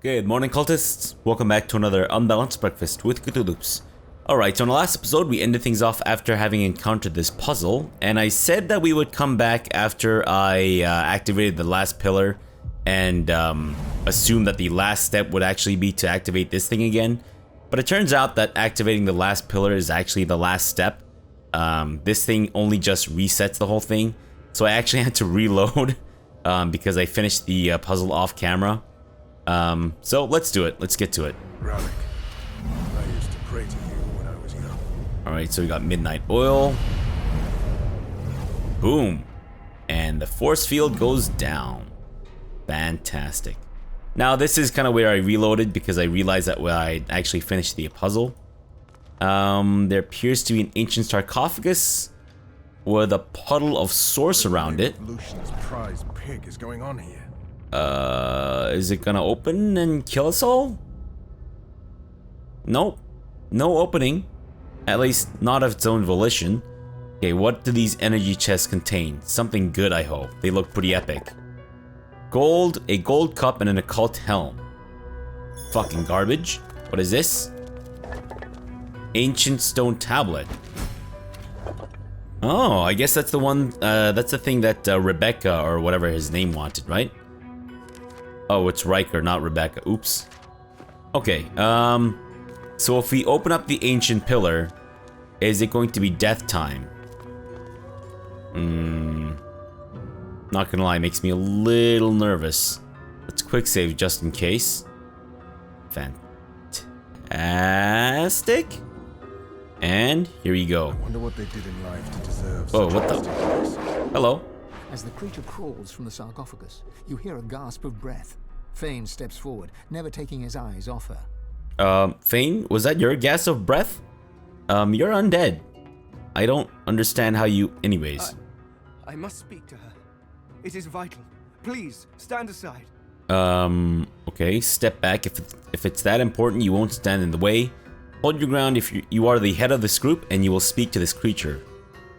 Good morning, cultists. Welcome back to another unbalanced breakfast with CthuLoops. Alright, so in the last episode, we ended things off after having encountered this puzzle, and I said that we would come back after I activated the last pillar and assumed that the last step would actually be to activate this thing again. But it turns out that activating the last pillar is actually the last step. This thing only just resets the whole thing, so I actually had to reload because I finished the puzzle off camera. So let's do it. Let's get to it. Relic. I used to pray to you when I was young. Alright, so we got midnight oil. Boom. And the force field goes down. Fantastic. Now this is kind of where I reloaded because I realized that I actually finished the puzzle. There appears to be an ancient sarcophagus with a puddle of source around it. Lucian's prize pig is going on here. Is it gonna open and kill us all? Nope. No opening. At least not of its own volition. Okay, what do these energy chests contain? Something good, I hope. They look pretty epic. Gold, a gold cup, and an occult helm. Fucking garbage. What is this? Ancient stone tablet. Oh, I guess that's the one, that's the thing that Rebecca, or whatever his name, wanted, right? Oh, it's Riker, not Rebecca. Oops. Okay, so if we open up the ancient pillar, is it going to be death time? Not gonna lie, it makes me a little nervous. Let's quick save just in case. Fantastic. And here we go. I wonder what they did in life to deserve Oh, such what the? ridiculous. Hello. As the creature crawls from the sarcophagus, you hear a gasp of breath. Fane steps forward, never taking his eyes off her. Fane, was that your gasp of breath? You're undead. I don't understand how you... Anyways. I must speak to her. It is vital. Please, stand aside. Okay, step back. If it's that important, you won't stand in the way. Hold your ground if you are the head of this group, and you will speak to this creature.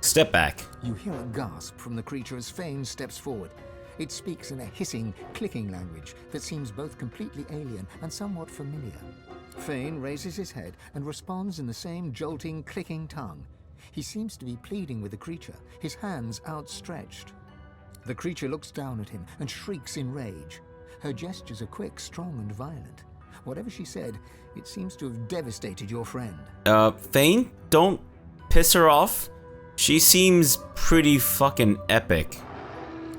Step back. You hear a gasp from the creature as Fane steps forward. It speaks in a hissing, clicking language that seems both completely alien and somewhat familiar. Fane raises his head and responds in the same jolting, clicking tongue. He seems to be pleading with the creature, his hands outstretched. The creature looks down at him and shrieks in rage. Her gestures are quick, strong, and violent. Whatever she said, it seems to have devastated your friend. Fane, don't piss her off. She seems pretty fucking epic.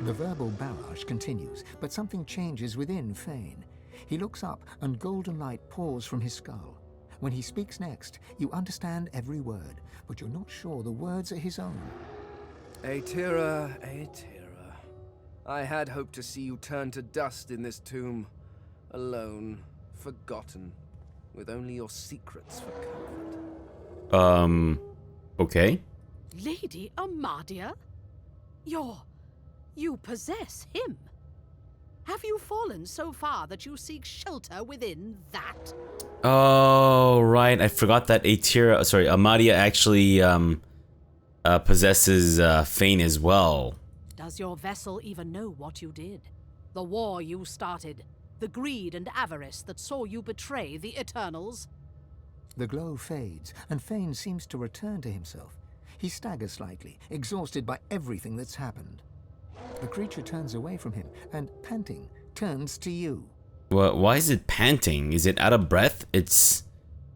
The verbal barrage continues, but something changes within Fane. He looks up and golden light pours from his skull. When he speaks next, you understand every word, but you're not sure the words are his own. Aetira, I had hoped to see you turn to dust in this tomb. Alone, forgotten, with only your secrets for comfort. Okay. Lady Amadia? You possess him? Have you fallen so far that you seek shelter within that? Oh, right. I forgot that Amadia actually, possesses, Fane as well. Does your vessel even know what you did? The war you started? The greed and avarice that saw you betray the Eternals? The glow fades, and Fane seems to return to himself. He staggers slightly, exhausted by everything that's happened. The creature turns away from him, and, panting, turns to you. Well, why is it panting? Is it out of breath? It's...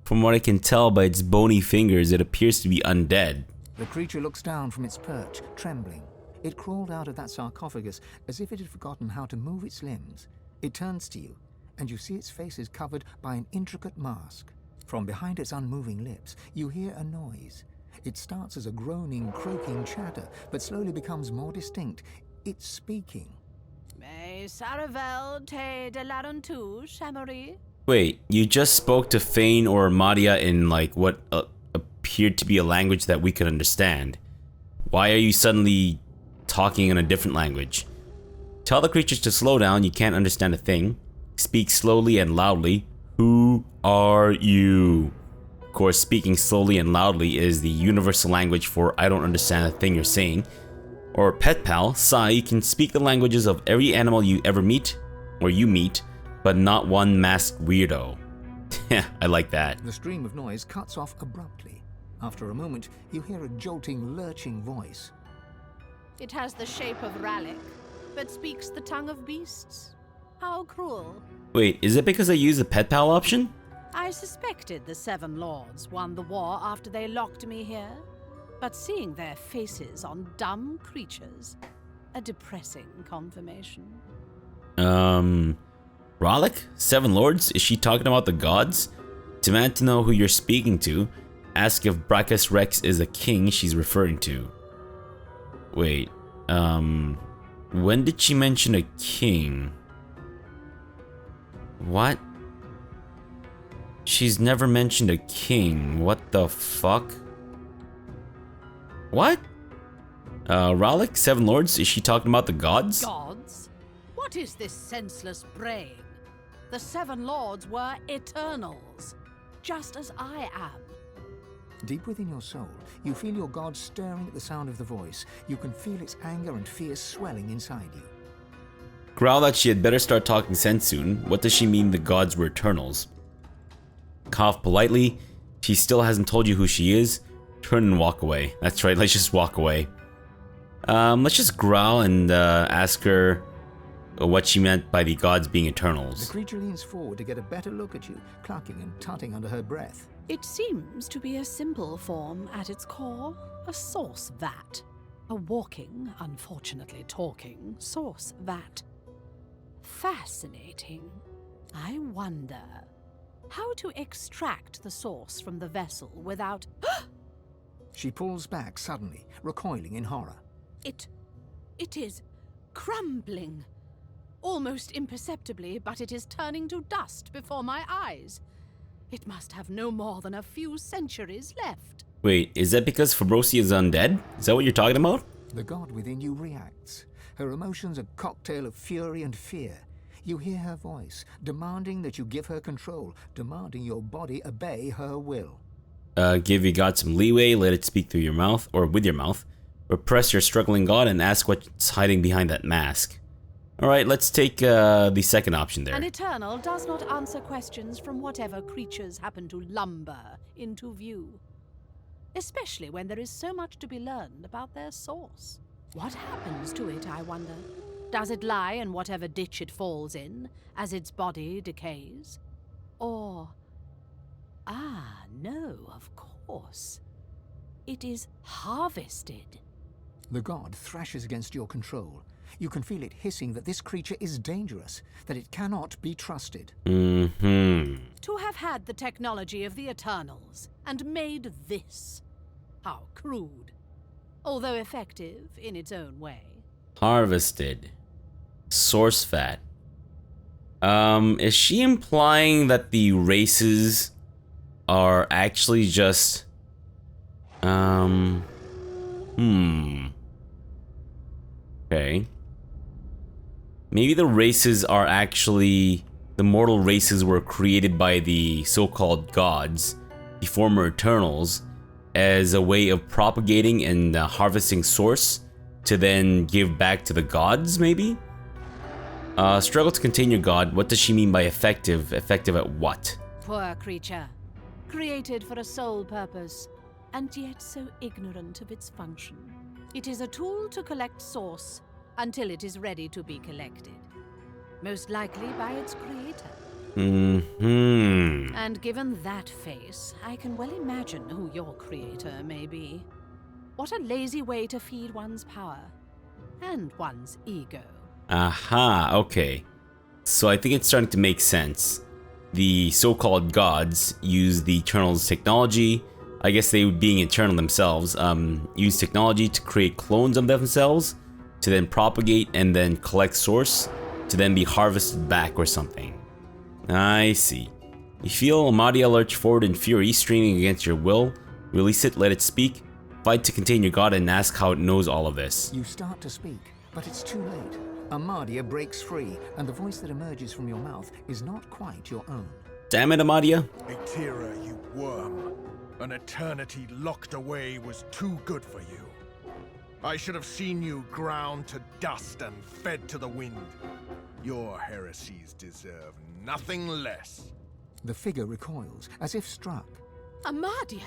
From what I can tell by its bony fingers, it appears to be undead. The creature looks down from its perch, trembling. It crawled out of that sarcophagus as if it had forgotten how to move its limbs. It turns to you, and you see its face is covered by an intricate mask. From behind its unmoving lips, you hear a noise. It starts as a groaning, croaking chatter, but slowly becomes more distinct. It's speaking. Mais Saravel te de l'arentu, Chamery? Wait, you just spoke to Fane or Amadia in, like, what appeared to be a language that we could understand. Why are you suddenly talking in a different language? Tell the creatures to slow down, you can't understand a thing. Speak slowly and loudly. Who are you? Of course, speaking slowly and loudly is the universal language for I don't understand a thing you're saying. Or pet pal, Sai can speak the languages of every animal you ever meet, or you meet, but not one masked weirdo. I like that. The stream of noise cuts off abruptly. After a moment, you hear a jolting, lurching voice. It has the shape of Rallic, but speaks the tongue of beasts. How cruel. Wait, is it because I used the pet pal option? I suspected the Seven Lords won the war after they locked me here, but seeing their faces on dumb creatures, a depressing confirmation. Frolic? Seven Lords? Is she talking about the gods? Demand to know who you're speaking to. Ask if Brachus Rex is a king she's referring to. Wait, when did she mention a king? What? She's never mentioned a king. What the fuck? What? Rallic, Seven Lords, is she talking about the gods? Gods? What is this senseless braying? The Seven Lords were Eternals, just as I am. Deep within your soul, you feel your god stirring at the sound of the voice. You can feel its anger and fear swelling inside you. Growl that she had better start talking sense soon. What does she mean the gods were Eternals? Cough politely. She still hasn't told you who she is. Turn and walk away. That's right, let's just walk away. Let's just growl and ask her what she meant by the gods being The Eternals. creature leans forward to get a better look at you, clucking and tutting under her breath. It seems to be a simple form at its core, a source vat. A walking, unfortunately talking, source vat. Fascinating. I wonder how to extract the source from the vessel without... She pulls back suddenly, recoiling in horror. It is crumbling. Almost imperceptibly, but it is turning to dust before my eyes. It must have no more than a few centuries left. Wait, is that because Fabrosi is undead? Is that what you're talking about? The god within you reacts. Her emotions a cocktail of fury and fear. You hear her voice, demanding that you give her control, demanding your body obey her will. Give your god some leeway, let it speak through your mouth, or with your mouth. Repress your struggling god and ask what's hiding behind that mask. Alright, let's take the second option there. An Eternal does not answer questions from whatever creatures happen to lumber into view. Especially when there is so much to be learned about their source. What happens to it, I wonder? Does it lie in whatever ditch it falls in, as its body decays? Or... Ah, no, of course. It is harvested. The god thrashes against your control. You can feel it hissing that this creature is dangerous, that it cannot be trusted. To have had the technology of the Eternals, and made this. How crude. Although effective in its own way. Harvested. Source fat. Is she implying that the races are actually just... Okay. Maybe the races are actually... The mortal races were created by the so-called gods, the former Eternals, as a way of propagating and harvesting source to then give back to the gods, maybe? Struggle to contain your god. What does she mean by effective? Effective at what? Poor creature. Created for a sole purpose, and yet so ignorant of its function. It is a tool to collect source until it is ready to be collected. Most likely by its creator. And given that face, I can well imagine who your creator may be. What a lazy way to feed one's power. And one's ego. Aha, okay. So I think it's starting to make sense. The so-called gods use the Eternals' technology. I guess they, being eternal themselves, use technology to create clones of themselves, to then propagate and then collect source, to then be harvested back or something. I see. You feel Amadia lurch forward in fury, straining against your will. Release it, let it speak. Fight to contain your god and ask how it knows all of this. You start to speak, but it's too late. Amadia breaks free, and the voice that emerges from your mouth is not quite your own. Damn it, Amadia. Aetera, you worm. An eternity locked away was too good for you. I should have seen you ground to dust and fed to the wind. Your heresies deserve nothing less. The figure recoils, as if struck. Amadia!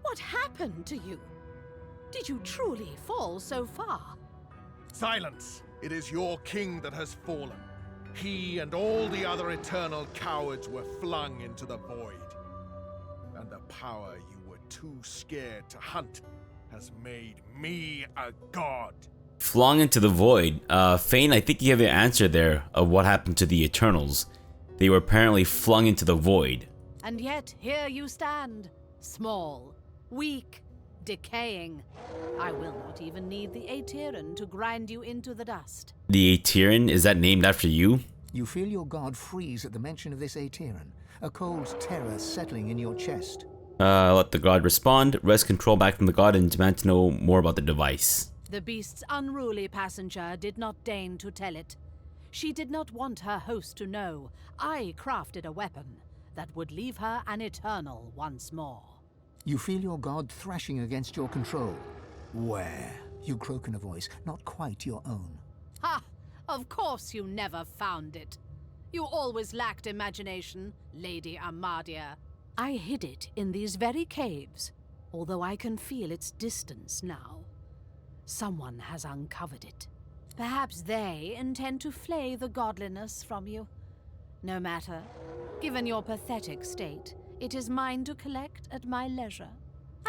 What happened to you? Did you truly fall so far? Silence! It is your king that has fallen. He and all the other eternal cowards were flung into the void. And the power you were too scared to hunt has made me a god. Flung into the void. Fane, I think you have your answer there of what happened to the Eternals. They were apparently flung into the void. And yet, here you stand. Small, weak, decaying. I will not even need the Aetherin to grind you into the dust. The Aetherin? Is that named after you? You feel your god freeze at the mention of this Aetherin, a cold terror settling in your chest. Let the god respond. Wrest control back from the god and demand to know more about the device. The beast's unruly passenger did not deign to tell it. She did not want her host to know. I crafted a weapon that would leave her an eternal once more. You feel your god thrashing against your control. Where? You croak in a voice not quite your own. Ha! Of course you never found it. You always lacked imagination, Lady Amadia. I hid it in these very caves, although I can feel its distance now. Someone has uncovered it. Perhaps they intend to flay the godliness from you. No matter. Given your pathetic state, it is mine to collect at my leisure.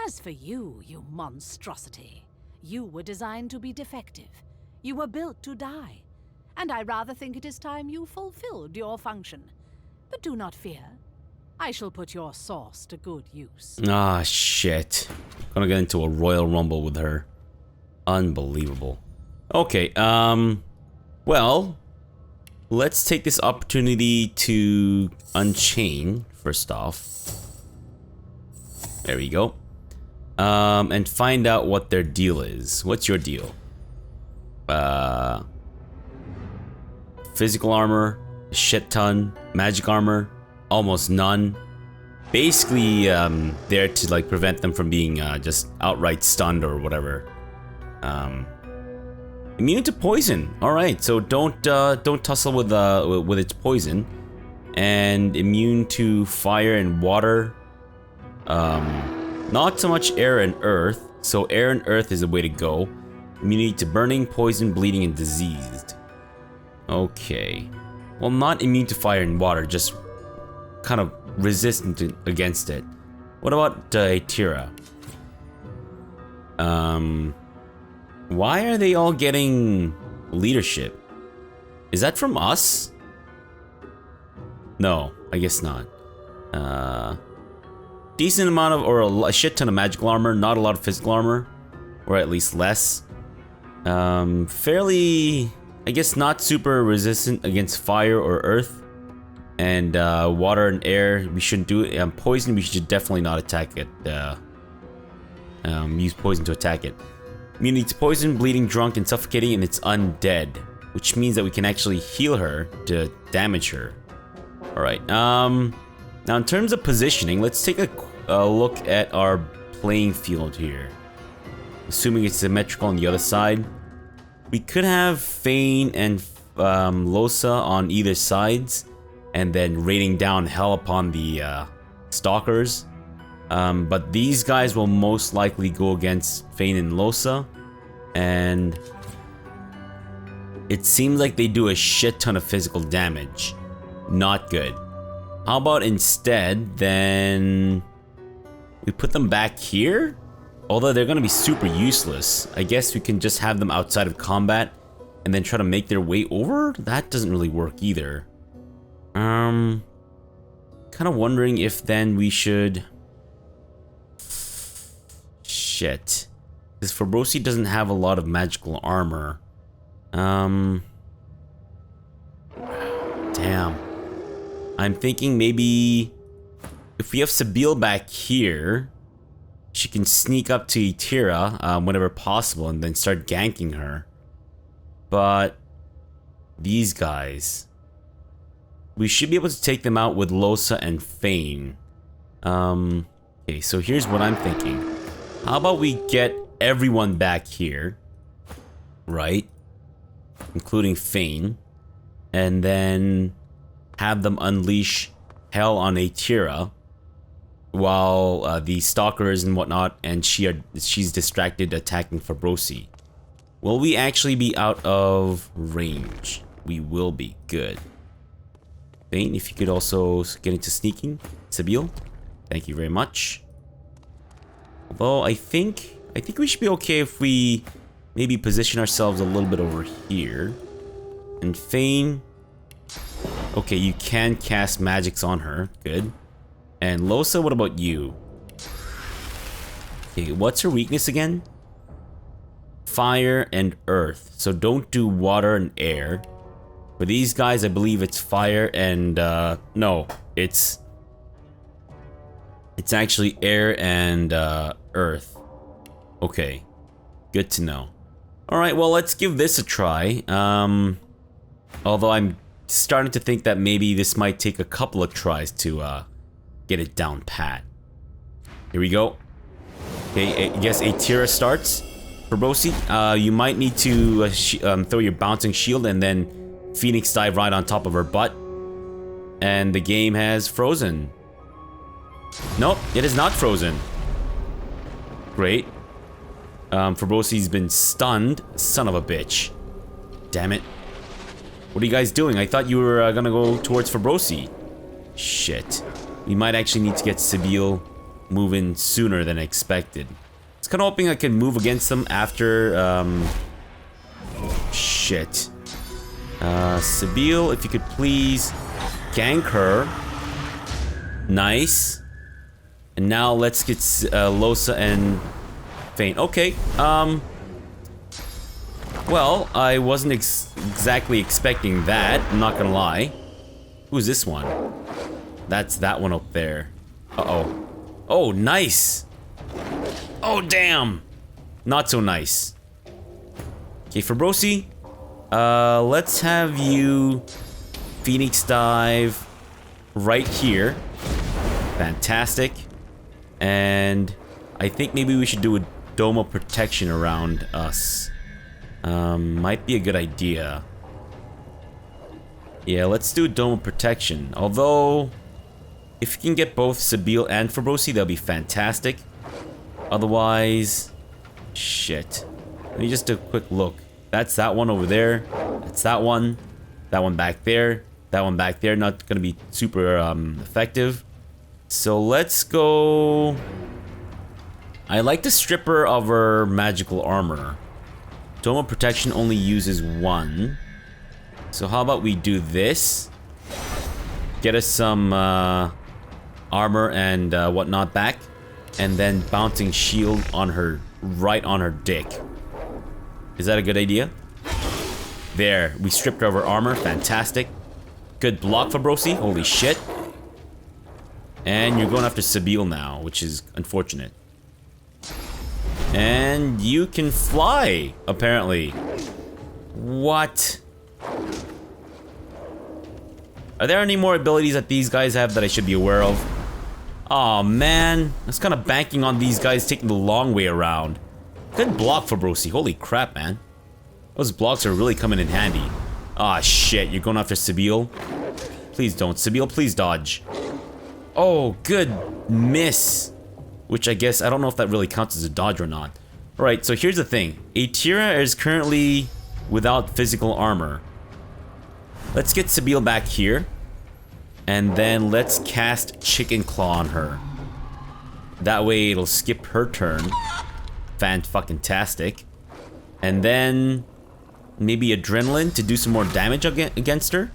As for you, you monstrosity, you were designed to be defective. You were built to die. And I rather think it is time you fulfilled your function. But do not fear. I shall put your sauce to good use. Ah, shit. Gonna get into a royal rumble with her. Unbelievable. Okay, well, let's take this opportunity to unchain, first off. There we go. And find out what their deal is. What's your deal? Physical armor, a shit ton. Magic armor, almost none. Basically, there to like prevent them from being just outright stunned or whatever. Immune to poison. All right, so don't tussle with its poison. And immune to fire and water. Not so much air and earth. So air and earth is the way to go. Immunity to burning, poison, bleeding, and diseased. Okay. Well, not immune to fire and water, just kind of resistant against it. What about Aetira? Why are they all getting leadership? Is that from us? No, I guess not. Decent amount of, or a shit ton of magical armor, not a lot of physical armor, or at least less. Fairly, I guess not super resistant against fire or earth. And water and air, we shouldn't do it. Poison, we should definitely not attack it. Use poison to attack it. Immunity to poison, bleeding, drunk, and suffocating, and it's undead. Which means that we can actually heal her to damage her. Alright, now in terms of positioning, let's take a look at our playing field here. Assuming it's symmetrical on the other side. We could have Fane and Losa on either sides. And then raining down hell upon the stalkers. But these guys will most likely go against Fane and Losa. And it seems like they do a shit ton of physical damage. Not good. How about instead, then we put them back here? Although they're gonna be super useless. I guess we can just have them outside of combat and then try to make their way over? That doesn't really work either. Kind of wondering if then we should... Shit. Because Fabrosi doesn't have a lot of magical armor. Damn. I'm thinking maybe... If we have Sabile back here, she can sneak up to Aetira whenever possible and then start ganking her. But... These guys... We should be able to take them out with Losa and Fane. Okay, so here's what I'm thinking. How about we get everyone back here, right? including Fane, and then have them unleash hell on Atira while the stalkers and whatnot and she's distracted attacking Fabrosi. Will we actually be out of range? We will be. Good. Fane, if you could also get into sneaking. Sabille, thank you very much. Although I think we should be okay if we maybe position ourselves a little bit over here. And Fane, okay, you can cast magics on her. Good. And Lohse, what about you? Okay, what's her weakness again? Fire and earth. So don't do water and air. For these guys, I believe it's fire and no, it's actually air and earth. Okay, good to know. All right, well, let's give this a try. Although I'm starting to think that maybe this might take a couple of tries to get it down pat. Here we go. Okay, I guess Atira starts. Fabrosi, you might need to throw your bouncing shield and then Phoenix dive right on top of her butt. And the game has frozen. Nope, it is not frozen. Great. Fabrosi's been stunned. Son of a bitch. Damn it. What are you guys doing? I thought you were gonna go towards Fabrosi. Shit. We might actually need to get Sabille moving sooner than expected. I was kind of hoping I could move against them after, shit. Sabille, if you could please gank her. Nice. And now let's get Lohse and Fane. Okay, well, I wasn't exactly expecting that, I'm not gonna lie. Who's this one? That's that one up there. Uh-oh. Oh, nice! Oh, damn! Not so nice. Okay, Fabrosi, let's have you Phoenix dive right here. Fantastic. And I think maybe we should do a dome of protection around us. Might be a good idea. Yeah, let's do a dome of protection. Although, if you can get both Sabille and Fabrosi, that'll be fantastic. Otherwise, shit. Let me just do a quick look. That's that one over there. That's that one. That one back there. That one back there. Not gonna be super effective. So let's go. I like to strip her of her magical armor. Dome of protection only uses one. So how about we do this? Get us some armor and whatnot back. And then bouncing shield on her, right on her dick. Is that a good idea? There, we stripped her of her armor. Fantastic. Good block, Fabrosi. Holy shit. And you're going after Sabille now, which is unfortunate. And you can fly, apparently. What? Are there any more abilities that these guys have that I should be aware of? Aw, man. I was kind of banking on these guys taking the long way around. Good block, Fabrosi. Holy crap, man. Those blocks are really coming in handy. Aw, shit. You're going after Sabille? Please don't. Sabille, please dodge. Oh, good miss. Which I guess, I don't know if that really counts as a dodge or not. Alright, so here's the thing. Atira is currently without physical armor. Let's get Sabille back here. And then let's cast Chicken Claw on her. That way it'll skip her turn. Fan-fucking-tastic. And then maybe Adrenaline to do some more damage against her.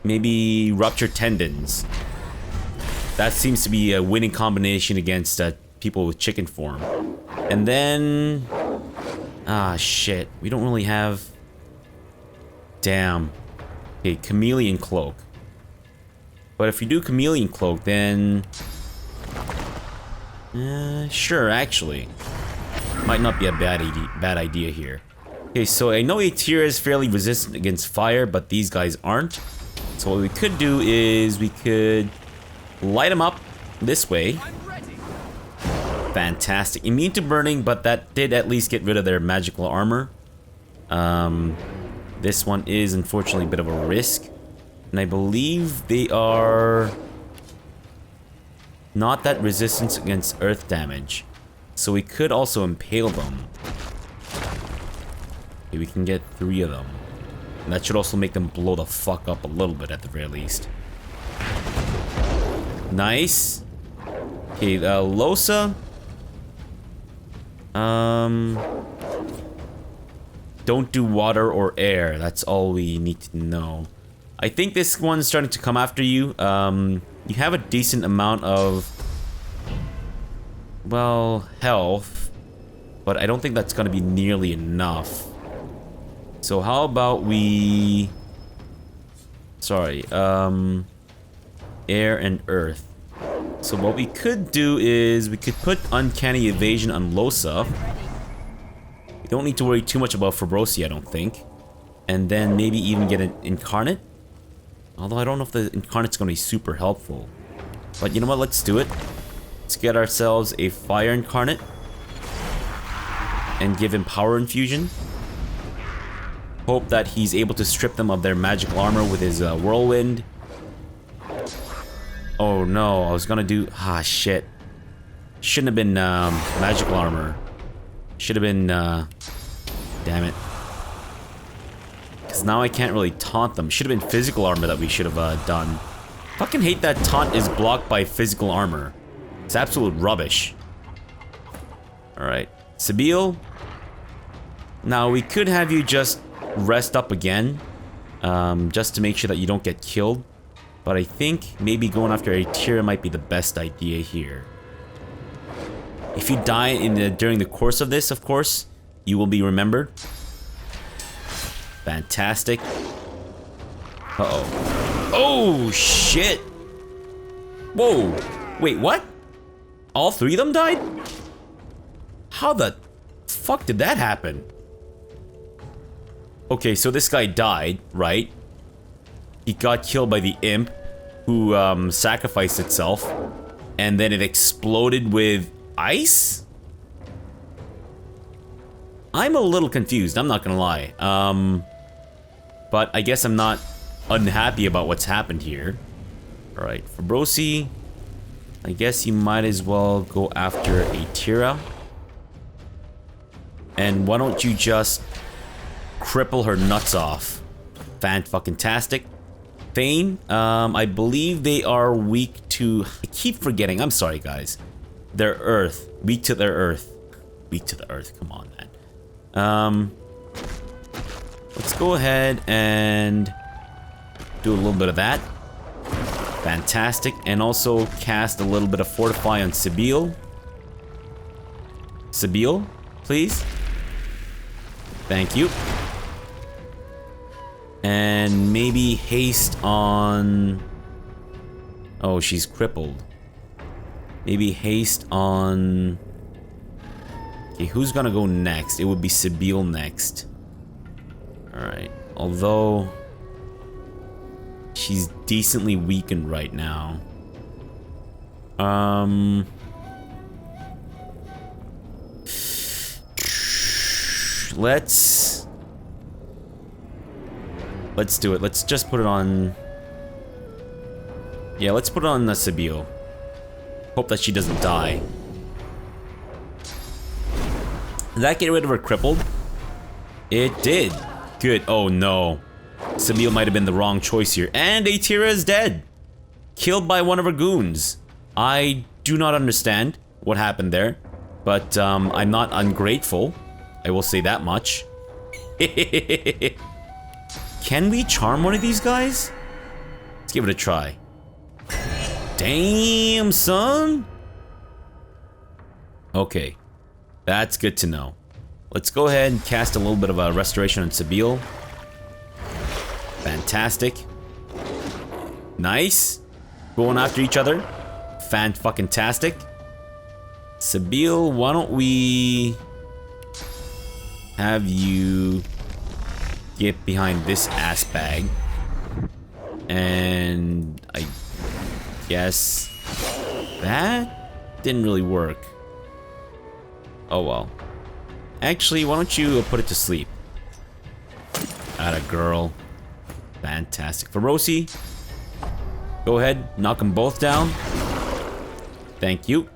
Maybe Rupture Tendons. That seems to be a winning combination against people with chicken form. And then... ah, shit. We don't really have... damn. Okay, Chameleon Cloak. But if you do Chameleon Cloak, then... sure, actually. Might not be a bad idea here. Okay, so I know Atira is fairly resistant against fire, but these guys aren't. So what we could do is we could light them up this way. Fantastic. Immune to burning, but that did at least get rid of their magical armor. This one is unfortunately a bit of a risk. And I believe they are not that resistant against earth damage. So we could also impale them. Okay, we can get 3 of them. And that should also make them blow the fuck up a little bit at the very least. Nice. Okay, Losa. Don't do water or air. That's all we need to know. I think this one's starting to come after you. You have a decent amount of, well, health. But I don't think that's going to be nearly enough. So how about we... Sorry, air and earth. So what we could do is we could put Uncanny Evasion on Losa. We don't need to worry too much about Fabrosi, I don't think. And then maybe even get an Incarnate. Although I don't know if the Incarnate's going to be super helpful. But you know what, let's do it. Let's get ourselves a Fire Incarnate. And give him Power Infusion. Hope that he's able to strip them of their magical armor with his Whirlwind. Oh no, I was gonna do... Ah, shit. Shouldn't have been magical armor. Should have been... Damn it. Because now I can't really taunt them. Should have been physical armor that we should have done. Fucking hate that taunt is blocked by physical armor. It's absolute rubbish. Alright. Sabille. Now we could have you just rest up again. Just to make sure that you don't get killed. But I think maybe going after a Tira might be the best idea here. If you die during the course of this, of course, you will be remembered. Fantastic. Uh-oh. Oh, shit! Whoa! Wait, what? All 3 of them died? How the fuck did that happen? Okay, so this guy died, right? He got killed by the imp, who sacrificed itself, and then it exploded with ice? I'm a little confused, I'm not gonna lie. But I guess I'm not unhappy about what's happened here. Alright, Fabrosi, I guess you might as well go after a Tira. And why don't you just cripple her nuts off? Fan-fucking-tastic. Thane, I believe they are weak to... I keep forgetting. I'm sorry, guys. They're earth. Weak to their earth. Weak to the earth. Come on, man. Let's go ahead and do a little bit of that. Fantastic. And also cast a little bit of Fortify on Sabille. Sabille, please. Thank you. And maybe haste on... Oh, she's crippled. Maybe haste on... Okay, who's gonna go next? It would be Sabille next. Alright. Although... she's decently weakened right now. Let's do it. Let's just put it on... Yeah, let's put it on Sabille. Hope that she doesn't die. Did that get rid of her crippled? It did. Good. Oh no. Sabille might have been the wrong choice here. And Atira is dead. Killed by one of her goons. I do not understand what happened there. But I'm not ungrateful. I will say that much. Can we charm one of these guys? Let's give it a try. Damn, son. Okay. That's good to know. Let's go ahead and cast a little bit of a restoration on Sabille. Fantastic. Nice. Going after each other. Fan-fucking-tastic. Sabille, why don't we have you get behind this ass bag. And I guess that didn't really work. Oh well. Actually, why don't you put it to sleep? Atta girl. Fantastic. Fabrosi, go ahead, knock them both down. Thank you.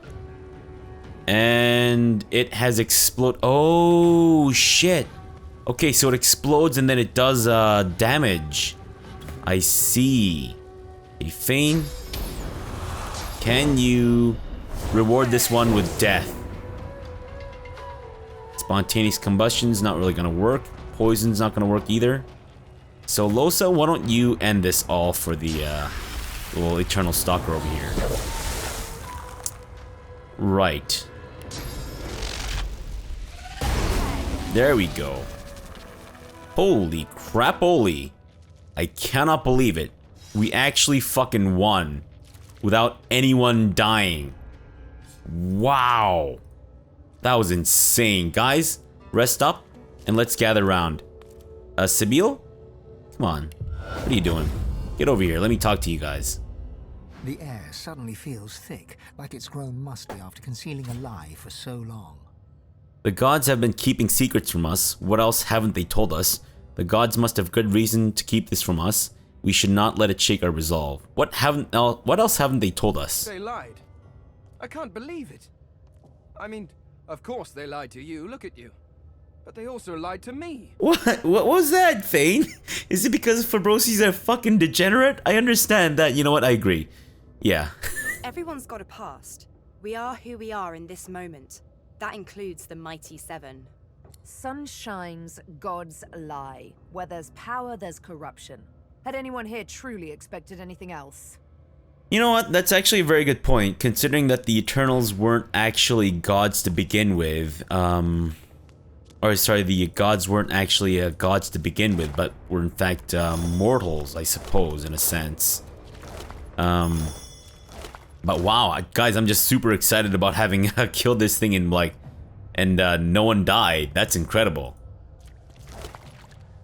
And it has exploded. Oh, shit. Okay, so it explodes and then it does damage. I see. A Fane, can you reward this one with death? Spontaneous combustion's not really gonna work. Poison's not gonna work either. So Lohse, why don't you end this all for the little Eternal Stalker over here? Right. There we go. Holy crap-oli. I cannot believe it. We actually fucking won without anyone dying. Wow. That was insane. Guys, rest up and let's gather around. Sibyl? Come on. What are you doing? Get over here. Let me talk to you guys. The air suddenly feels thick, like it's grown musty after concealing a lie for so long. The gods have been keeping secrets from us. What else haven't they told us? The gods must have good reason to keep this from us. We should not let it shake our resolve. What else haven't they told us? They lied. I can't believe it. I mean, of course they lied to you, look at you. But they also lied to me. What was that, Fane? Is it because Fabrosi's a fucking degenerate? I understand that. You know what? I agree. Yeah. Everyone's got a past. We are who we are in this moment. That includes the mighty Seven. Sun shines, gods lie. Where there's power, there's corruption. Had anyone here truly expected anything else? You know what? That's actually a very good point, considering that the Eternals weren't actually gods to begin with. Or sorry, the gods weren't actually gods to begin with, but were in fact mortals, I suppose, in a sense. But wow, guys, I'm just super excited about having killed this thing in like, and no one died. That's incredible.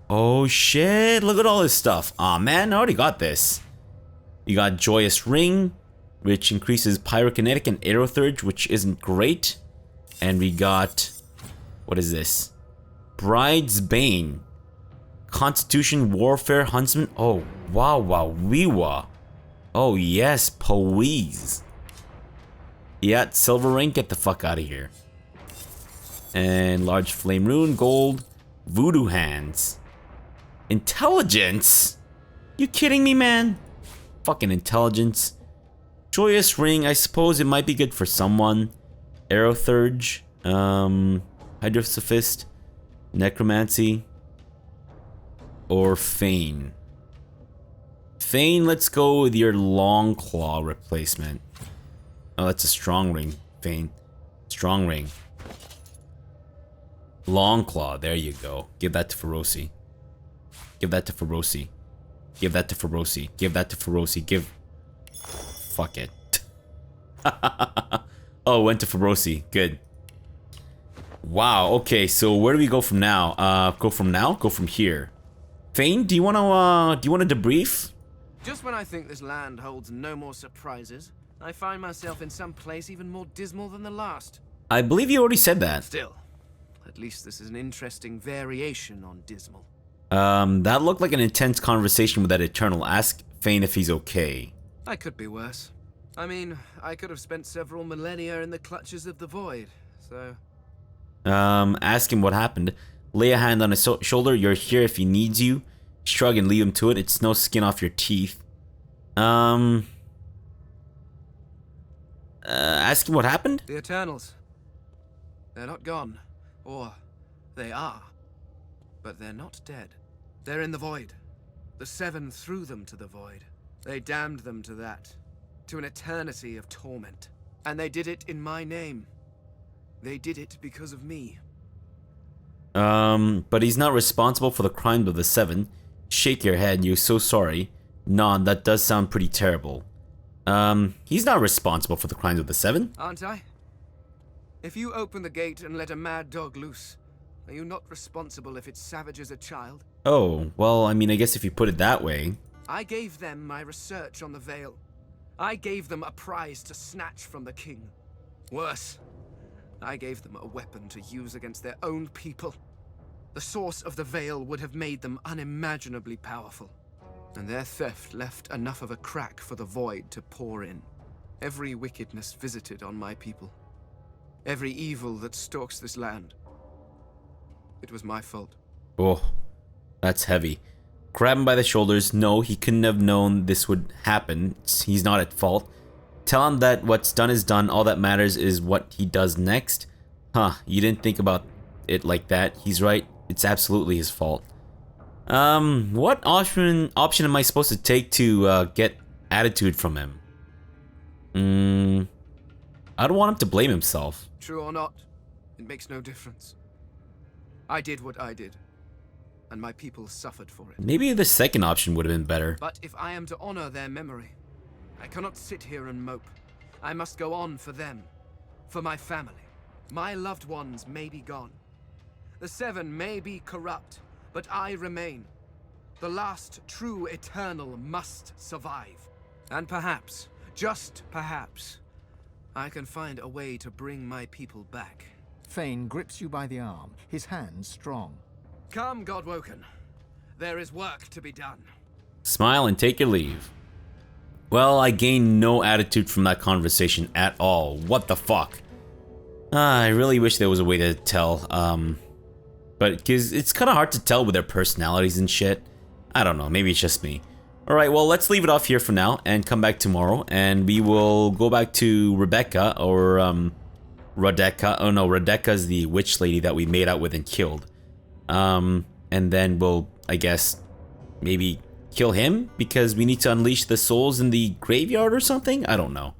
Oh shit, look at all this stuff. Aw man, I already got this. You got Joyous Ring, which increases Pyrokinetic and Aerothurge, which isn't great. And we got, what is this? Bride's Bane. Constitution Warfare Huntsman. Oh, wow, wow, weewa. Oh yes, please. Yeah, Silver Ring, get the fuck out of here. And Large Flame Rune, Gold, Voodoo Hands. Intelligence? You kidding me, man? Fucking intelligence. Joyous Ring, I suppose it might be good for someone. Aerothurge, Hydrosophist, Necromancy, or Fane. Fane, let's go with your Long Claw replacement. Oh, that's a Strong Ring, Fane. Strong Ring. Long Claw, there you go. Give that to Fabrosi. Give that to Fabrosi. Give that to Fabrosi. Give that to Fabrosi. Give... Fuck it. Oh, went to Fabrosi. Good. Wow, okay, so where do we go from now? Go from here. Fane, do you wanna debrief? Just when I think this land holds no more surprises, I find myself in some place even more dismal than the last. I believe you already said that. Still, at least this is an interesting variation on dismal. That looked like an intense conversation with that Eternal. Ask Fane if he's okay. I could be worse. I mean, I could have spent several millennia in the clutches of the void, so... Ask him what happened. Lay a hand on his shoulder. You're here if he needs you. Shrug and leave him to it. It's no skin off your teeth. Ask him what happened? The Eternals. They're not gone. Or, they are. But they're not dead. They're in the void. The Seven threw them to the void. They damned them to that. To an eternity of torment. And they did it in my name. They did it because of me. But he's not responsible for the crimes of the Seven. Shake your head, you're so sorry. Nod, that does sound pretty terrible. He's not responsible for the crimes of the Seven. Aren't I? If you open the gate and let a mad dog loose, are you not responsible if it savages a child? Oh, well, I mean, I guess if you put it that way. I gave them my research on the Veil. I gave them a prize to snatch from the king. Worse, I gave them a weapon to use against their own people. The source of the veil would have made them unimaginably powerful, and their theft left enough of a crack for the void to pour in. Every wickedness visited on my people. Every evil that stalks this land. It was my fault. Oh, that's heavy. Grab him by the shoulders. No, he couldn't have known this would happen. He's not at fault. Tell him that what's done is done. All that matters is what he does next. Huh, you didn't think about it like that. He's right. It's absolutely his fault. What option am I supposed to take to get attitude from him? I don't want him to blame himself. True or not, it makes no difference. I did what I did, and my people suffered for it. Maybe the second option would have been better. But if I am to honor their memory, I cannot sit here and mope. I must go on for them, for my family. My loved ones may be gone. The Seven may be corrupt, but I remain. The last true eternal must survive. And perhaps, just perhaps, I can find a way to bring my people back. Fane grips you by the arm, his hands strong. Come, Godwoken. There is work to be done. Smile and take your leave. Well, I gained no attitude from that conversation at all. What the fuck? I really wish there was a way to tell, but because it's kind of hard to tell with their personalities and shit. I don't know, maybe it's just me. Alright, well, let's leave it off here for now and come back tomorrow, and we will go back to Rebecca, or, Radeka. Oh no, Radeka's the witch lady that we made out with and killed. And then we'll, I guess, maybe kill him because we need to unleash the souls in the graveyard or something? I don't know.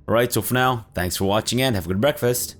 Alright, so for now, thanks for watching and have a good breakfast.